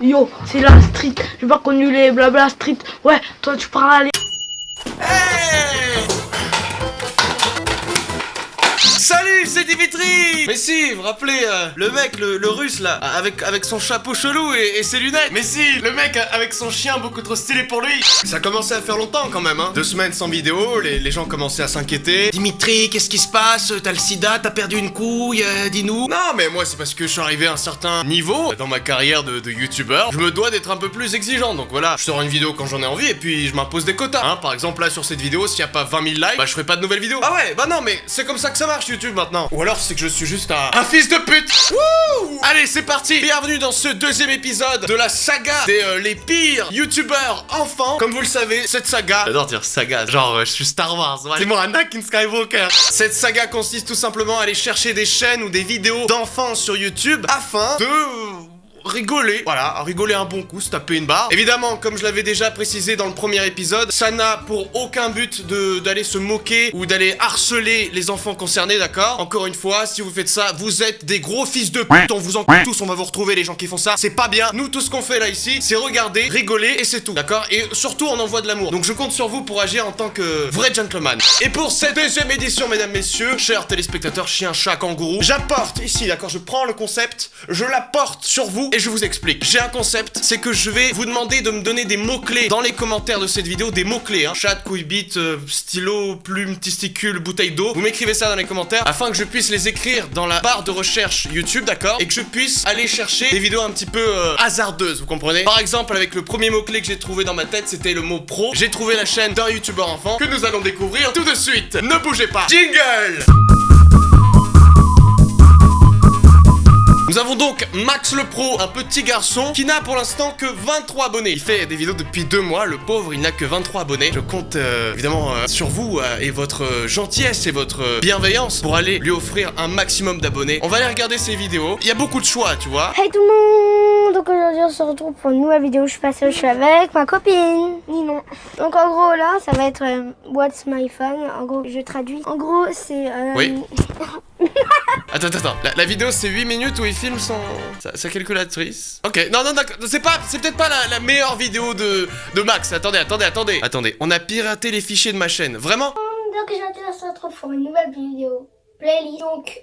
Yo, c'est la street. J'ai pas connu les blabla street. Ouais, toi tu parles aller. Hey! Salut, c'est Dimitri! Mais si, vous vous rappelez, le mec, le russe là, avec son chapeau chelou et ses lunettes. Mais si, le mec avec son chien beaucoup trop stylé pour lui. Ça commençait à faire longtemps quand même, hein. 2 semaines sans vidéo, les gens commençaient à s'inquiéter. Dimitri, qu'est-ce qui se passe? T'as le sida, t'as perdu une couille, dis-nous. Non, mais moi c'est parce que je suis arrivé à un certain niveau dans ma carrière de youtubeur. Je me dois d'être un peu plus exigeant, donc voilà. Je sors une vidéo quand j'en ai envie et puis je m'impose des quotas, hein. Par exemple là sur cette vidéo, s'il y a pas 20 000 likes, bah je ferai pas de nouvelles vidéos. Ah ouais, bah non, mais c'est comme ça que ça marche YouTube maintenant. Ou alors c'est que je suis juste un fils de pute. Wouh! Allez, c'est parti. Bienvenue dans ce 2e épisode de la saga des les pires youtubeurs enfants. Comme vous le savez, cette saga, j'adore dire saga, genre je suis Star Wars, ouais. C'est moi Anakin Skywalker. Cette saga consiste tout simplement à aller chercher des chaînes ou des vidéos d'enfants sur YouTube afin de rigoler, voilà, rigoler un bon coup, se taper une barre. Évidemment, comme je l'avais déjà précisé dans le premier épisode, ça n'a pour aucun but d'aller se moquer ou d'aller harceler les enfants concernés, d'accord? Encore une fois, si vous faites ça, vous êtes des gros fils de pute, on vous en tous, on va vous retrouver les gens qui font ça, c'est pas bien. Nous, tout ce qu'on fait là ici, c'est regarder, rigoler et c'est tout, d'accord? Et surtout, on envoie de l'amour. Donc je compte sur vous pour agir en tant que vrai gentleman. Et pour cette 2e édition, mesdames, messieurs, chers téléspectateurs, chiens, chats, kangourous, j'apporte ici, d'accord? Je prends le concept, je l'apporte sur vous et je vous explique. J'ai un concept, c'est que je vais vous demander de me donner des mots-clés dans les commentaires de cette vidéo, des mots-clés, hein. Chat, couille, bite, stylo, plume, testicule, bouteille d'eau. Vous m'écrivez ça dans les commentaires afin que je puisse les écrire dans la barre de recherche YouTube, d'accord? Et que je puisse aller chercher des vidéos un petit peu hasardeuses, vous comprenez? Par exemple, avec le premier mot-clé que j'ai trouvé dans ma tête, c'était le mot pro. J'ai trouvé la chaîne d'un youtubeur enfant que nous allons découvrir tout de suite. Ne bougez pas. Jingle! Nous avons donc Max le Pro, un petit garçon qui n'a pour l'instant que 23 abonnés. Il fait des vidéos depuis 2 mois, le pauvre, il n'a que 23 abonnés. Je compte évidemment sur vous et votre gentillesse et votre bienveillance pour aller lui offrir un maximum d'abonnés. On va aller regarder ses vidéos. Il y a beaucoup de choix, tu vois. Hey tout le monde! Donc aujourd'hui on se retrouve pour une nouvelle vidéo. Je suis avec ma copine Ninon. Donc en gros là ça va être What's my fun. En gros je traduis. En gros c'est Oui. Attends, la vidéo c'est 8 minutes où il filme sa calculatrice. Ok, non, d'accord, c'est peut-être pas la meilleure vidéo de Max. Attendez, on a piraté les fichiers de ma chaîne, vraiment? Donc je se retrouve pour une nouvelle vidéo playlist. Donc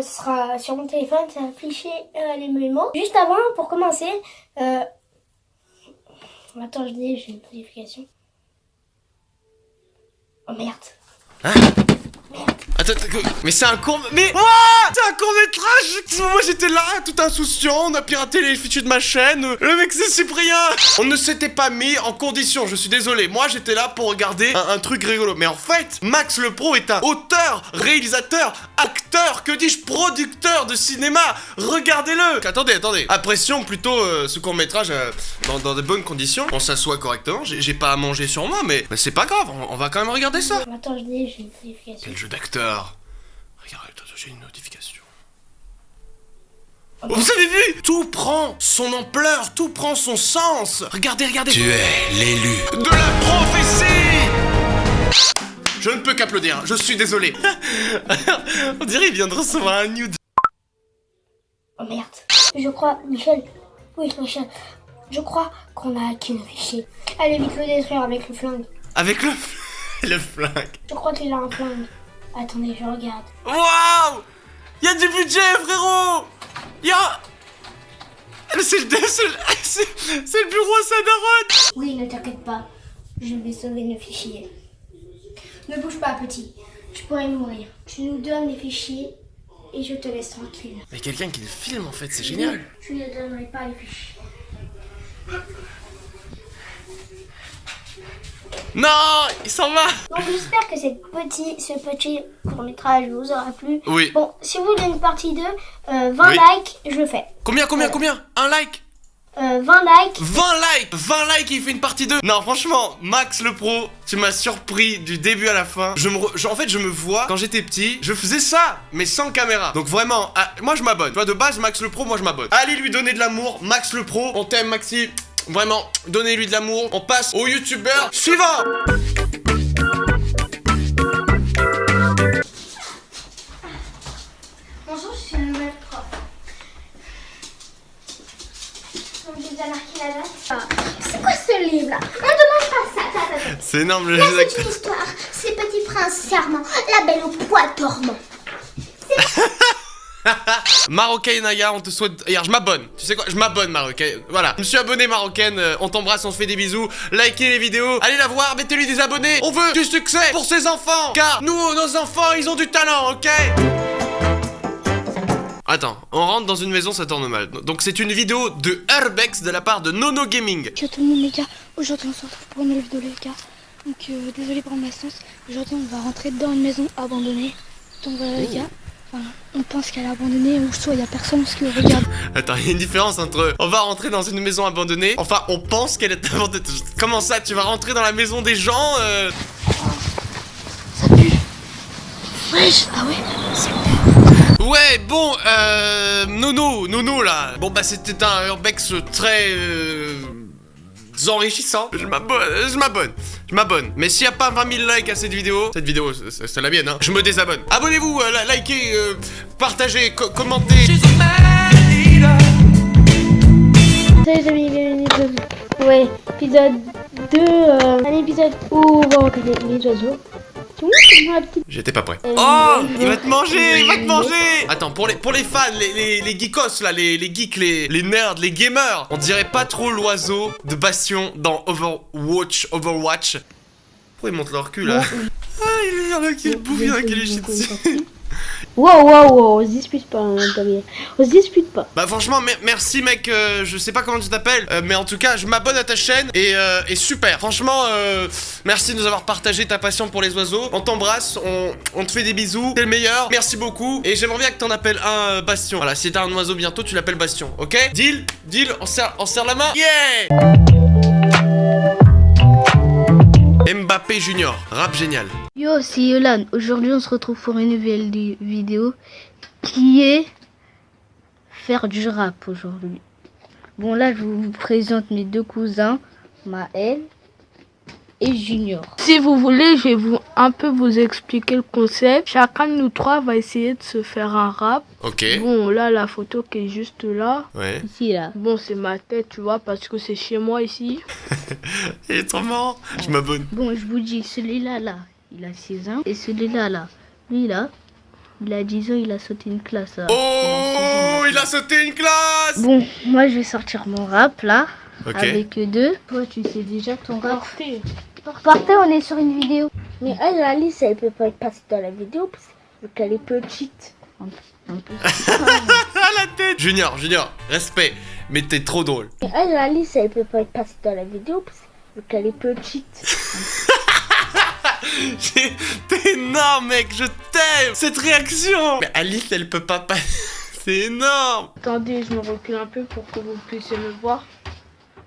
ce sera sur mon téléphone, ça va afficher les mémos. Juste avant, pour commencer, attends, j'ai une notification. Oh merde. Hein? Attends, mais c'est un court... Mais... Ouah, c'est un court-métrage. Moi j'étais là, tout insouciant, on a piraté les fichiers de ma chaîne. Le mec c'est Cyprien. On ne s'était pas mis en condition, je suis désolé. Moi j'étais là pour regarder un truc rigolo. Mais en fait, Max le Pro est un auteur, réalisateur, acteur, que dis-je, producteur de cinéma. Regardez-le. Attendez. Apprécions plutôt ce court-métrage dans de bonnes conditions. On s'assoit correctement, j'ai pas à manger sur moi, mais c'est pas grave, on va quand même regarder ça. Attends, j'ai une notification. Quel jeu d'acteur. Regarde, j'ai une notification. Oh, vous avez vu? Tout prend son ampleur, tout prend son sens. Regardez. Tu es l'élu de la prophétie. Je ne peux qu'applaudir, je suis désolé. On dirait qu'il vient de recevoir un nude. Oh merde. Je crois, Michel. Oui, Michel. Je crois qu'on a hacké le fichier. Allez vite le détruire avec le flingue. Avec le flingue. Je crois qu'il a un flingue. Attendez, je regarde. Waouh! Y'a du budget, frérot! Y'a... C'est le bureau à Sadaron! Oui, ne t'inquiète pas. Je vais sauver nos fichiers. Ne bouge pas, petit. Je pourrais mourir. Tu nous donnes les fichiers et je te laisse tranquille. Mais quelqu'un qui le filme, en fait, c'est génial. Je ne donnerai pas les fichiers. Non, il s'en va. Donc j'espère que ce petit court-métrage vous aura plu. Oui. Bon, si vous voulez une partie 2, 20 likes, je le fais. Combien? Un like? 20 likes. 20 likes, il fait une partie 2. Non, franchement, Max le Pro, tu m'as surpris du début à la fin. En fait, je me vois, quand j'étais petit, je faisais ça, mais sans caméra. Donc vraiment, moi je m'abonne. Tu vois, de base, Max le Pro, moi je m'abonne. Allez lui donner de l'amour, Max le Pro. On t'aime, Maxi. Vraiment, donnez-lui de l'amour. On passe au youtubeur suivant. Bonjour, je suis la nouvelle prof. Donc j'ai déjà marqué la date. C'est quoi ce livre-là? On demande pas ça. C'est énorme le Là, jeu c'est d'acteur. une histoire. C'est Petit Prince charmant, la belle au poids dormant. Marocaine Naya, on te souhaite... Regarde, je m'abonne. Tu sais quoi? Je m'abonne, Marocaine. Voilà. Je me suis abonné, Marocaine. On t'embrasse, on se fait des bisous. Likez les vidéos. Allez la voir, mettez-lui des abonnés. On veut du succès pour ses enfants. Car nous, nos enfants, ils ont du talent, ok? Attends, on rentre dans une maison, ça tourne mal. Donc c'est une vidéo de Urbex de la part de Nono Gaming. Ciao tout le monde les gars, aujourd'hui on se retrouve pour une nouvelle vidéo les gars. Donc désolé pour ma absence, aujourd'hui on va rentrer dans une maison abandonnée. Donc voilà les gars, enfin, on pense qu'elle est abandonnée ou soit il y a personne qui le regarde. Attends, il y a une différence entre on va rentrer dans une maison abandonnée, enfin on pense qu'elle est abandonnée. Comment ça, tu vas rentrer dans la maison des gens Ça pue. Wesh, ah ouais. Ouais, bon, Nono là. Bon bah c'était un Urbex très enrichissant. Je m'abonne. Mais s'il n'y a pas 20 000 likes à cette vidéo, c'est la mienne, hein. Je me désabonne. Abonnez-vous, likez, partagez, commentez. Salut les amis, bienvenue dans ouais, épisode 2, un épisode où on va rencontrer les oiseaux. J'étais pas prêt. Oh, il va te manger. Attends, pour les fans, les geekos là, les geeks, les nerds, les gamers, on dirait pas trop l'oiseau de Bastion dans Overwatch. Pourquoi ils montent leur cul là? Ah, il y en a qui le bouffent, il y en a qui les chient dessus. Wow, on se dispute pas, hein, Gabriel. On se dispute pas. Bah franchement, merci mec, je sais pas comment tu t'appelles, mais en tout cas, je m'abonne à ta chaîne et super. Franchement, merci de nous avoir partagé ta passion pour les oiseaux. On t'embrasse, on te fait des bisous, t'es le meilleur, merci beaucoup. Et j'aimerais bien que t'en appelles un Bastion. Voilà, si t'as un oiseau bientôt, tu l'appelles Bastion, ok? Deal, on serre la main. Yeah! Mbappé Junior, rap génial. Yo, c'est Yolan. Aujourd'hui, on se retrouve pour une nouvelle vidéo qui est faire du rap aujourd'hui. Bon, là, je vous présente mes deux cousins, Maël et Junior. Si vous voulez, je vais un peu vous expliquer le concept. Chacun de nous trois va essayer de se faire un rap. Ok. Bon, là, la photo qui est juste là. Ouais. Ici, là. Bon, c'est ma tête, tu vois, parce que c'est chez moi ici. Il est trop marrant. Je m'abonne. Bon, je vous dis, celui-là, là, il a 6 ans. Et celui-là, là, lui, là, il a 10 ans, il a sauté une classe. Là. Oh, il a sauté une classe. Bon, moi, je vais sortir mon rap, là, Ok. avec eux deux. Toi, tu sais déjà ton rap. Partez, on est sur une vidéo. Mais elle, Alice, elle peut pas être passée dans la vidéo parce qu'elle est petite. Un peu. Ah la tête. Junior, respect. Mais t'es trop drôle. Mais elle, Alice, elle peut pas être passée dans la vidéo parce qu'elle est petite. T'es énorme, mec, je t'aime. Cette réaction. Mais Alice, elle peut pas passer. C'est énorme. Attendez, je me recule un peu pour que vous puissiez me voir.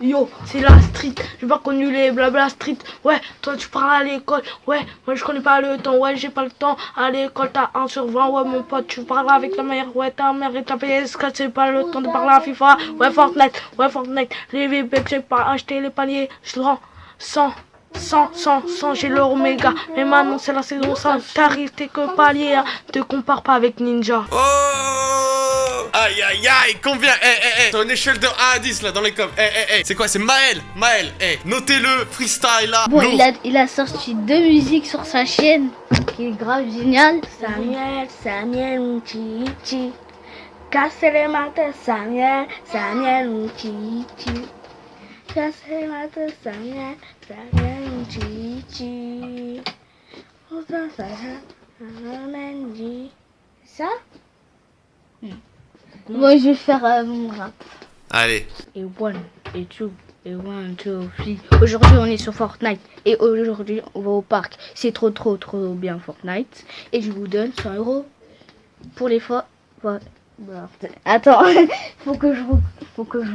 Yo, c'est la street. J'ai pas connu les blabla street. Ouais, toi tu pars à l'école. Ouais, moi je connais pas le temps. Ouais, j'ai pas le temps. À l'école, t'as 1 sur 20. Ouais, mon pote, tu parles avec la mère. Ouais, ta mère et ta PS4, c'est pas le temps de parler à FIFA. Ouais, Fortnite. Les VP, j'ai pas acheté les paniers. Je le rends 100, j'ai le Omega. Mais maintenant, c'est la saison 5. T'arrives, t'es que palier. Hein. Te compare pas avec Ninja. Oh. Aïe, combien? Sur une échelle de 1 à 10 là dans les coms. C'est quoi? C'est Maël. Notez-le, freestyle là. Bon, Lourd. il a sorti 2 musiques sur sa chaîne qui est grave génial. Samuel, Mouchichi. Casser les maths, Samuel, Mouchichi. Casser les maths, Samuel, Mouchichi. C'est ça? Moi, je vais faire mon rap. Allez. Et 1, et 2, et 1, 2, 3. Aujourd'hui, on est sur Fortnite. Et aujourd'hui, on va au parc. C'est trop bien Fortnite. Et je vous donne 100 € pour les fois. Attends, faut que je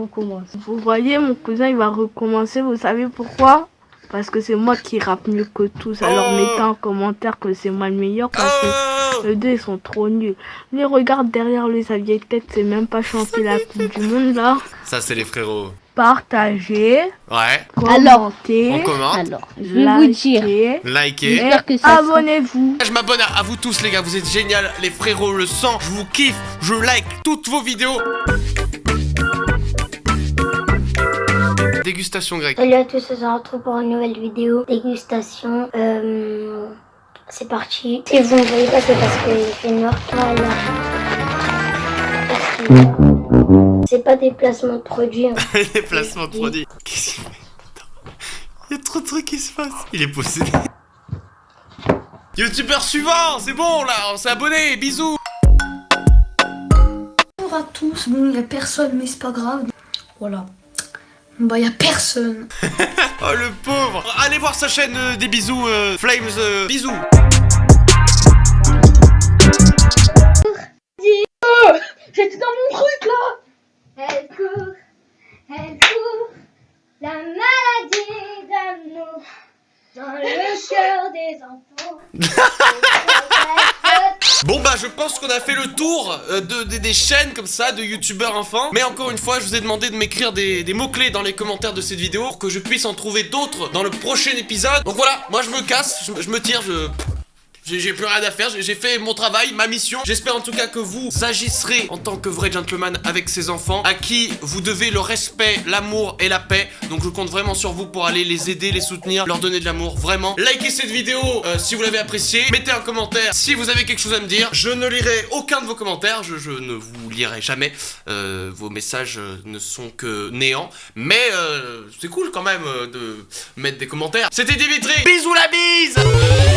recommence. Vous voyez, mon cousin, il va recommencer. Vous savez pourquoi? Parce que c'est moi qui rappe mieux que tous. Alors mettez en commentaire que c'est moi le meilleur. Parce que les deux, ils sont trop nuls. Mais regarde derrière lui, sa vieille tête, c'est même pas chanter la Coupe du Monde là. Ça, c'est les frérots. Partagez. Ouais. Commentez. On commente. Alors, je vais vous dire. Likez. J'espère que ça abonnez-vous. Je m'abonne à vous tous les gars, vous êtes génial, les frérots, le sang, je vous kiffe, je like toutes vos vidéos. Dégustation grecque. Salut à tous, on se retrouve pour une nouvelle vidéo dégustation. C'est parti. Et vous ne voyez pas, c'est parce qu'il fait noir. Voilà. C'est pas des placements de produits. Hein. Les placements de produits. Qu'est-ce qu'il fait? Il y a trop de trucs qui se passent. Il est possédé. Youtubeur suivant, c'est bon là, on s'est abonné, bisous. Bonjour à tous, bon il y a personne mais c'est pas grave. Voilà. Bah y a personne. Oh le pauvre. Allez voir sa chaîne des bisous, Flames, bisous. J'étais dans mon truc là. Elle court, la maladie d'amour dans le cœur des enfants. Bon bah je pense qu'on a fait le tour des chaînes comme ça de youtubeurs enfants. Mais encore une fois je vous ai demandé de m'écrire des mots-clés dans les commentaires de cette vidéo pour que je puisse en trouver d'autres dans le prochain épisode. Donc voilà, moi je me casse, je me tire, j'ai plus rien à faire, j'ai fait mon travail, ma mission. J'espère en tout cas que vous agisserez en tant que vrai gentleman avec ces enfants à qui vous devez le respect, l'amour et la paix. Donc je compte vraiment sur vous pour aller les aider, les soutenir, leur donner de l'amour, vraiment. Likez cette vidéo si vous l'avez appréciée. Mettez un commentaire si vous avez quelque chose à me dire. Je ne lirai aucun de vos commentaires, je ne vous lirai jamais. Vos messages ne sont que néants. Mais c'est cool quand même de mettre des commentaires. C'était Dimitri, bisous la bise.